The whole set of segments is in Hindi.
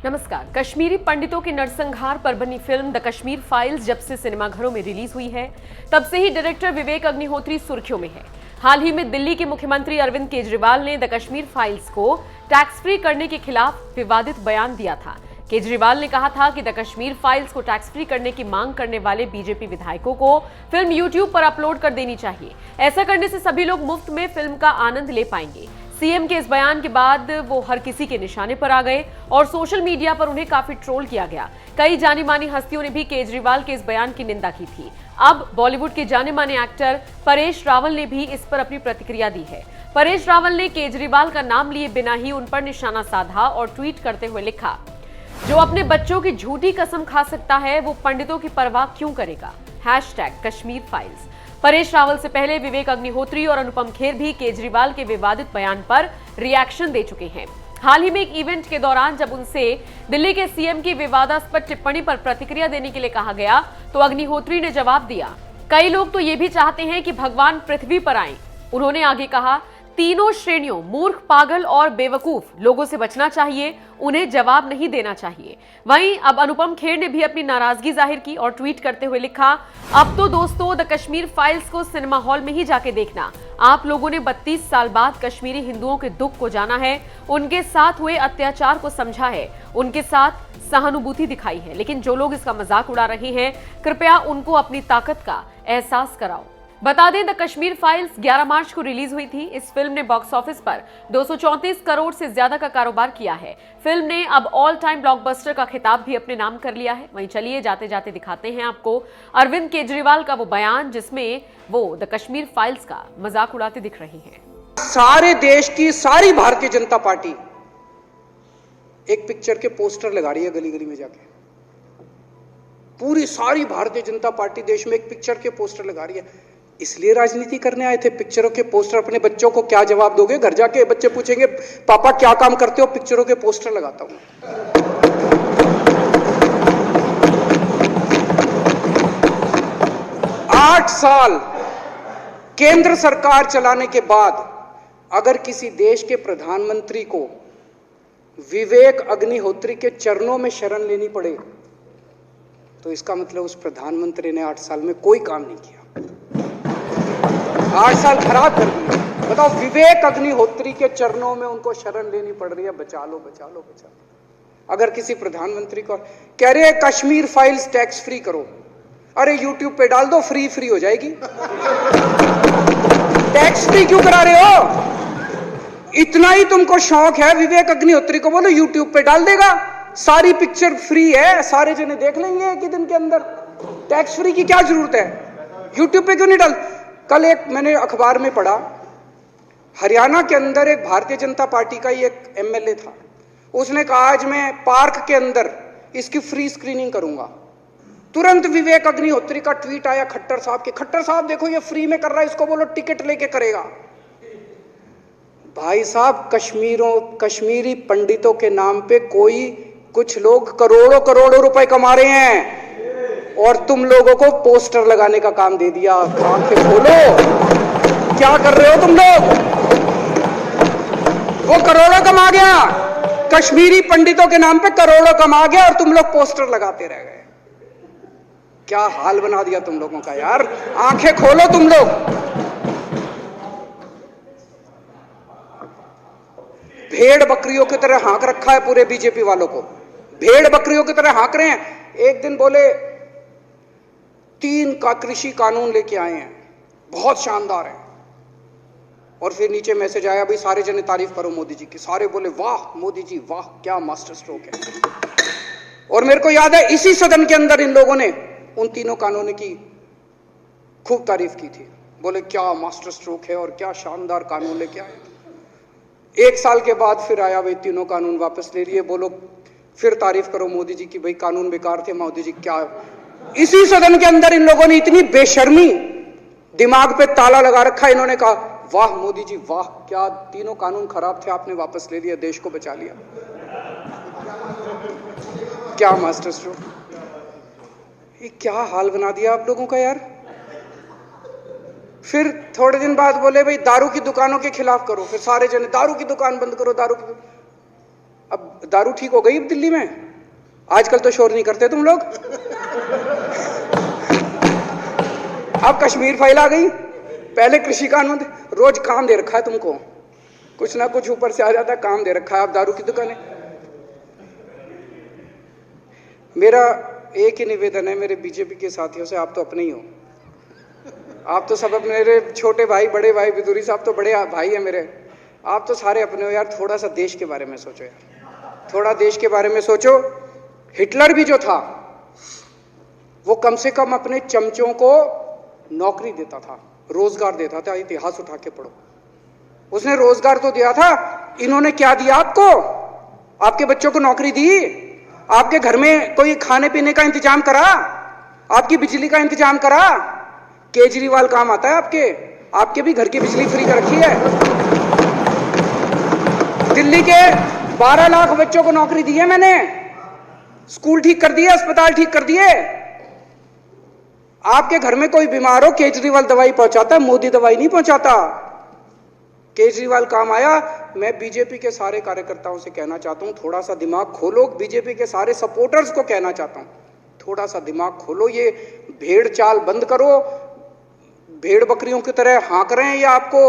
नमस्कार। कश्मीरी पंडितों के नरसंहार पर बनी फिल्म द कश्मीर फाइल्स जब से सिनेमाघरों में रिलीज हुई है, तब से ही डायरेक्टर विवेक अग्निहोत्री सुर्खियों में है। हाल ही में दिल्ली के मुख्यमंत्री अरविंद केजरीवाल ने द कश्मीर फाइल्स को टैक्स फ्री करने के खिलाफ विवादित बयान दिया था। केजरीवाल ने कहा था कि द कश्मीर फाइल्स को टैक्स फ्री करने की मांग करने वाले बीजेपी विधायकों को फिल्म यूट्यूब पर अपलोड कर देनी चाहिए। ऐसा करने से सभी लोग मुफ्त में फिल्म का आनंद ले पाएंगे। सीएम के इस बयान के बाद वो हर किसी के निशाने पर आ गए और सोशल मीडिया पर उन्हें काफी ट्रोल किया गया। कई जानी मानी हस्तियों ने भी केजरीवाल के इस बयान की निंदा की थी। अब बॉलीवुड के जाने माने एक्टर परेश रावल ने भी इस पर अपनी प्रतिक्रिया दी है। परेश रावल ने केजरीवाल का नाम लिए बिना ही उन पर निशाना साधा और ट्वीट करते हुए लिखा, जो अपने बच्चों की झूठी कसम खा सकता है वो पंडितों की परवाह क्यों करेगा। #कश्मीर फाइल्स। परेश रावल से पहले विवेक अग्निहोत्री और अनुपम खेर भी केजरीवाल के विवादित बयान पर रिएक्शन दे चुके हैं। हाल ही में एक इवेंट के दौरान जब उनसे दिल्ली के सीएम की विवादास्पद टिप्पणी पर प्रतिक्रिया देने के लिए कहा गया तो अग्निहोत्री ने जवाब दिया, कई लोग तो ये भी चाहते हैं कि भगवान पृथ्वी पर आए। उन्होंने आगे कहा, तीनों श्रेणियों मूर्ख, पागल और बेवकूफ लोगों से बचना चाहिए, उन्हें जवाब नहीं देना चाहिए। वहीं अब अनुपम खेर ने भी अपनी नाराजगी जाहिर की और ट्वीट करते हुए लिखा, अब तो दोस्तों द कश्मीर फाइल्स को सिनेमा हॉल में ही जाके देखना। आप लोगों ने 32 साल बाद कश्मीरी हिंदुओं के दुख को जाना है, उनके साथ हुए अत्याचार को समझा है, उनके साथ सहानुभूति दिखाई है। लेकिन जो लोग इसका मजाक उड़ा रहे हैं, कृपया उनको अपनी ताकत का एहसास कराओ। बता दें, द कश्मीर फाइल्स 11 मार्च को रिलीज हुई थी। इस फिल्म ने बॉक्स ऑफिस पर 234 करोड़ से ज्यादा का कारोबार किया है। फिल्म ने अब ऑल टाइम ब्लॉकबस्टर का खिताब भी अपने नाम कर लिया है। वहीं चलिए जाते जाते दिखाते हैं आपको अरविंद केजरीवाल का वो बयान जिसमें वो द कश्मीर फाइल्स का मजाक उड़ाते दिख रही हैं। सारे देश की सारी भारतीय जनता पार्टी एक पिक्चर के पोस्टर लगा रही है गली गली में जाके। पूरी सारी भारतीय जनता पार्टी देश में एक पिक्चर के पोस्टर लगा रही है। इसलिए राजनीति करने आए थे? पिक्चरों के पोस्टर। अपने बच्चों को क्या जवाब दोगे? घर जाके बच्चे पूछेंगे, पापा क्या काम करते हो? पिक्चरों के पोस्टर लगाता हूं। 8 साल केंद्र सरकार चलाने के बाद अगर किसी देश के प्रधानमंत्री को विवेक अग्निहोत्री के चरणों में शरण लेनी पड़े तो इसका मतलब उस प्रधानमंत्री ने 8 साल में कोई काम नहीं किया। 8 साल खराब कर दिए। बताओ, विवेक अग्निहोत्री के चरणों में उनको शरण लेनी पड़ रही है, बचा लो बचा लो बचा लो। अगर किसी प्रधानमंत्री को कह रहे हैं कश्मीर फाइल्स टैक्स फ्री करो, अरे यूट्यूब पे डाल दो, फ्री हो जाएगी। टैक्स फ्री क्यों करा रहे हो? इतना ही तुमको शौक है, विवेक अग्निहोत्री को बोलो यूट्यूब पे डाल देगा, सारी पिक्चर फ्री है, सारे जने देख लेंगे एक ही दिन के अंदर। टैक्स फ्री की क्या जरूरत है? यूट्यूब पे क्यों नहीं डाल? कल एक मैंने अखबार में पढ़ा, हरियाणा के अंदर एक भारतीय जनता पार्टी का ही एक एमएलए था। उसने कहा आज मैं पार्क के अंदर इसकी फ्री स्क्रीनिंग करूंगा। तुरंत विवेक अग्निहोत्री का ट्वीट आया खट्टर साहब के, खट्टर साहब देखो ये फ्री में कर रहा है, इसको बोलो टिकट लेके करेगा। भाई साहब, कश्मीरी पंडितों के नाम पे कुछ लोग करोड़ों रुपए कमा रहे हैं और तुम लोगों को पोस्टर लगाने का काम दे दिया। आंखें खोलो, क्या कर रहे हो तुम लोग? वो करोड़ों कमा गया, कश्मीरी पंडितों के नाम पे करोड़ों कमा गया और तुम लोग पोस्टर लगाते रह गए। क्या हाल बना दिया तुम लोगों का यार। आंखें खोलो तुम लोग। भेड़ बकरियों की तरह हाँक रखा है पूरे बीजेपी वालों को। भेड़ बकरियों की तरह हाँक रहे हैं। एक दिन बोले 3 का कृषि कानून लेके आए हैं, बहुत शानदार है, और फिर नीचे मैसेज आया, भाई सारे जने तारीफ करो मोदी जी की। सारे बोले वाह मोदी जी वाह, क्या मास्टर स्ट्रोक है। और मेरे को याद है इसी सदन के अंदर इन लोगों ने उन 3 कानूनों की खूब तारीफ की थी। बोले क्या मास्टर स्ट्रोक है और क्या शानदार कानून लेके आए। 1 साल के बाद फिर आया, भाई 3 कानून वापस ले लिए, बोलो फिर तारीफ करो मोदी जी की, भाई कानून बेकार थे मोदी जी। क्या इसी सदन के अंदर इन लोगों ने इतनी बेशर्मी, दिमाग पे ताला लगा रखा। इन्होंने कहा वाह मोदी जी वाह, क्या 3 कानून खराब थे आपने वापस ले लिया, देश को बचा लिया। क्या मास्टर स्ट्रोक, ये क्या हाल बना दिया आप लोगों का यार। फिर थोड़े दिन बाद बोले भाई दारू की दुकानों के खिलाफ करो, फिर सारे जने दारू की दुकान बंद करो, दारू की। अब दारू ठीक हो गई दिल्ली में? आजकल तो शोर नहीं करते तुम लोग। अब कश्मीर फाइल आ गई, पहले कृषि कानून, रोज काम दे रखा है तुमको, कुछ ना कुछ ऊपर से आ जाता है, काम दे रखा है। आप दारू की दुकानें। मेरा एक ही निवेदन है मेरे बीजेपी के साथियों से, आप तो अपने ही हो, आप तो सब अपने, मेरे छोटे भाई, बड़े भाई, बिदुरी साहब तो बड़े भाई है मेरे, आप तो सारे अपने हो यार। थोड़ा सा देश के बारे में सोचो यार, थोड़ा देश के बारे में सोचो। हिटलर भी जो था वो कम से कम अपने चमचों को नौकरी देता था, रोजगार देता था। इतिहास उठा के पढ़ो, उसने रोजगार तो दिया था। इन्होंने क्या दिया आपको? आपके बच्चों को नौकरी दी? आपके घर में कोई खाने पीने का इंतजाम करा? आपकी बिजली का इंतजाम करा? केजरीवाल काम आता है आपके भी घर की बिजली फ्री कर रखी है। दिल्ली के 12 लाख बच्चों को नौकरी दी है मैंने, स्कूल ठीक कर दिए, अस्पताल ठीक कर दिए। आपके घर में कोई बीमार हो, केजरीवाल दवाई पहुंचाता है, मोदी दवाई नहीं पहुंचाता। केजरीवाल काम आया। मैं बीजेपी के सारे कार्यकर्ताओं से कहना चाहता हूं, थोड़ा सा दिमाग खोलो। बीजेपी के सारे सपोर्टर्स को कहना चाहता हूं, थोड़ा सा दिमाग खोलो। ये भेड़ चाल बंद करो, भेड़ बकरियों की तरह हाँक रहे हैं ये आपको,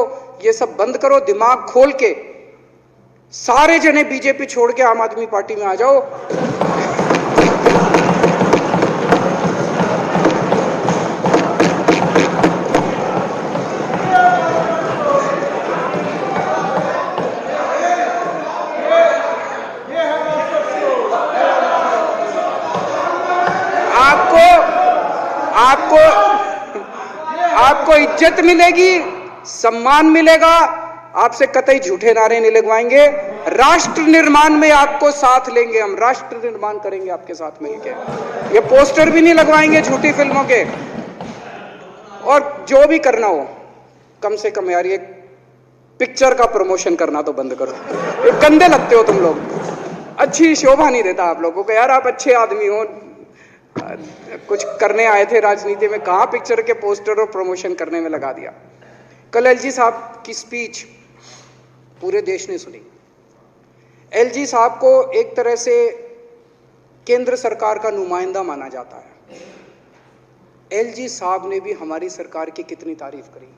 ये सब बंद करो। दिमाग खोल के सारे जने बीजेपी छोड़ के आम आदमी पार्टी में आ जाओ। आपको इज्जत मिलेगी, सम्मान मिलेगा। आपसे कतई झूठे नारे नहीं लगवाएंगे। राष्ट्र निर्माण में आपको साथ लेंगे, हम राष्ट्र निर्माण करेंगे आपके साथ मिलकर। ये पोस्टर भी नहीं लगवाएंगे झूठी फिल्मों के। और जो भी करना हो, कम से कम यार ये पिक्चर का प्रमोशन करना तो बंद करो। ये गंदे लगते हो तुम लोग, अच्छी शोभा नहीं देता आप लोगों को। यार आप अच्छे आदमी हो, कुछ करने आए थे राजनीति में, कहां पिक्चर के पोस्टर और प्रमोशन करने में लगा दिया। कल एलजी साहब की स्पीच पूरे देश ने सुनी। एलजी साहब को एक तरह से केंद्र सरकार का नुमाइंदा माना जाता है। एलजी साहब ने भी हमारी सरकार की कितनी तारीफ करी।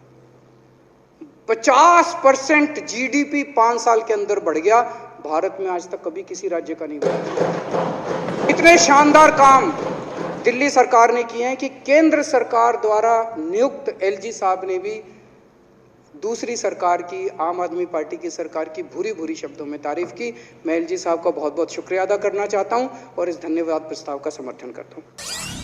50% जीडीपी 5 साल के अंदर बढ़ गया। भारत में आज तक कभी किसी राज्य का नहीं हुआ। इतने शानदार काम दिल्ली सरकार ने किए हैं कि केंद्र सरकार द्वारा नियुक्त एलजी साहब ने भी दूसरी सरकार की, आम आदमी पार्टी की सरकार की भूरी भूरी शब्दों में तारीफ की। मैं एलजी साहब का बहुत बहुत शुक्रिया अदा करना चाहता हूं और इस धन्यवाद प्रस्ताव का समर्थन करता हूं।